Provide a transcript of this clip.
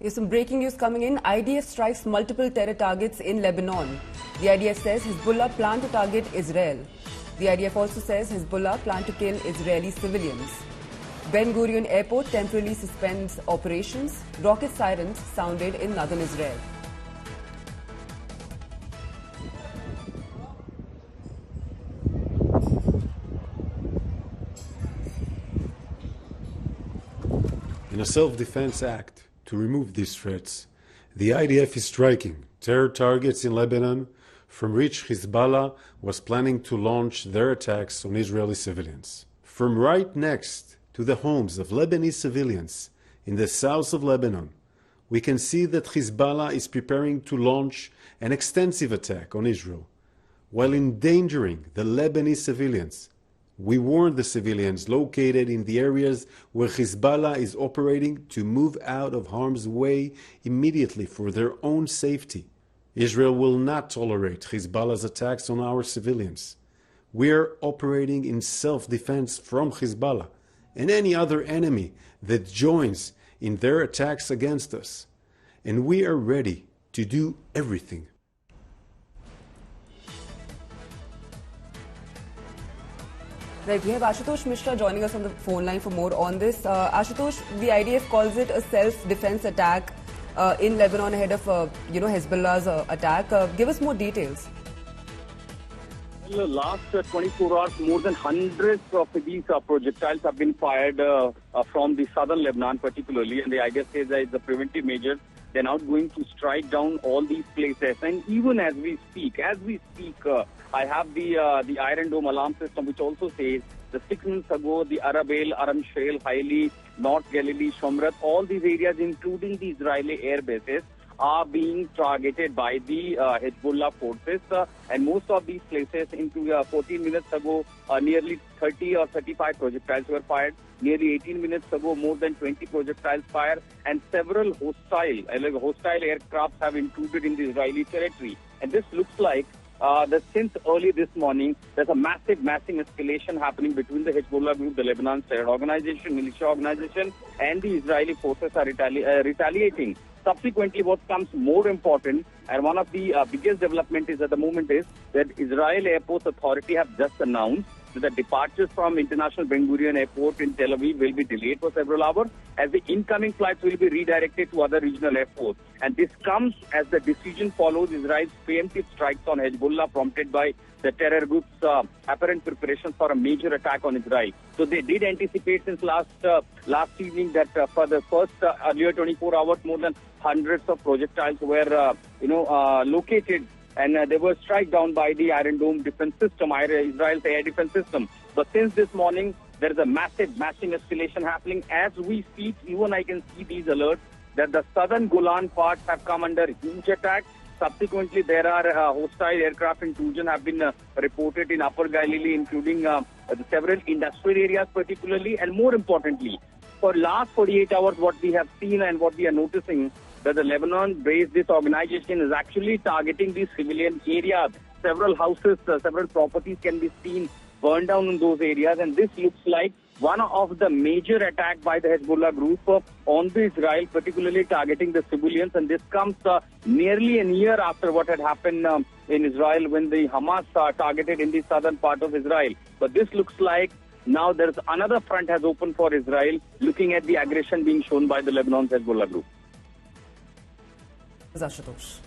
Here's some breaking news coming in. IDF strikes multiple terror targets in Lebanon. The IDF says Hezbollah plan to target Israel. The IDF also says Hezbollah plan to kill Israeli civilians. Ben Gurion Airport temporarily suspends operations. Rocket sirens sounded in northern Israel. In a self-defense act to remove these threats, the IDF is striking terror targets in Lebanon from which Hezbollah was planning to launch their attacks on Israeli civilians. From right next to the homes of Lebanese civilians in the south of Lebanon, we can see that Hezbollah is preparing to launch an extensive attack on Israel while endangering the Lebanese civilians. We warn the civilians located in the areas where Hezbollah is operating to move out of harm's way immediately for their own safety. Israel will not tolerate Hezbollah's attacks on our civilians. We are operating in self-defense from Hezbollah and any other enemy that joins in their attacks against us. And we are ready to do everything. Right, we have Ashutosh Mishra joining us on the phone line for more on this. Ashutosh, the IDF calls it a self-defense attack in Lebanon ahead of, Hezbollah's attack. Give us more details. In the last 24 hours, more than hundreds of these projectiles have been fired from the southern Lebanon particularly, and the IDF says that it's a preventive measure. They're now going to strike down all these places. And even as we speak, I have the Iron Dome alarm system, which also says the 6 months ago, the Arabel, Aram Shale, Haili, North Galilee, Shomrat, all these areas, including the Israeli air bases, are being targeted by the Hezbollah forces. And most of these places, into 14 minutes ago, nearly 30 or 35 projectiles were fired. Nearly 18 minutes ago, more than 20 projectiles fired, and several hostile aircrafts have intruded in the Israeli territory. And this looks like that since early this morning, there's a massive escalation happening between the Hezbollah group, the Lebanon terror organization, militia organization, and the Israeli forces are retaliating. Subsequently, what comes more important, and one of the biggest development is at the moment, is that Israel Airports Authority have just announced that the departures from International Ben Gurion Airport in Tel Aviv will be delayed for several hours, as the incoming flights will be redirected to other regional airports. And this comes as the decision follows Israel's preemptive strikes on Hezbollah, prompted by the terror group's apparent preparations for a major attack on Israel. So they did anticipate since last evening that for the first earlier 24 hours, more than hundreds of projectiles were located, and they were struck down by the Iron Dome defense system, Israel's air defense system. But since this morning, there is a massive escalation happening. As we speak, even I can see these alerts that the southern Golan parts have come under huge attack. Subsequently, there are hostile aircraft intrusion have been reported in Upper Galilee, including several industrial areas particularly. And more importantly, for last 48 hours, what we have seen and what we are noticing, that the Lebanon-based this organization is actually targeting these civilian areas. Several houses, several properties can be seen burned down in those areas, and this looks like one of the major attacks by the Hezbollah group on the Israel, particularly targeting the civilians. And this comes nearly a year after what had happened in Israel when the Hamas targeted in the southern part of Israel. But this looks like now there's another front has opened for Israel, looking at the aggression being shown by the Lebanon's Hezbollah group. Ashutosh.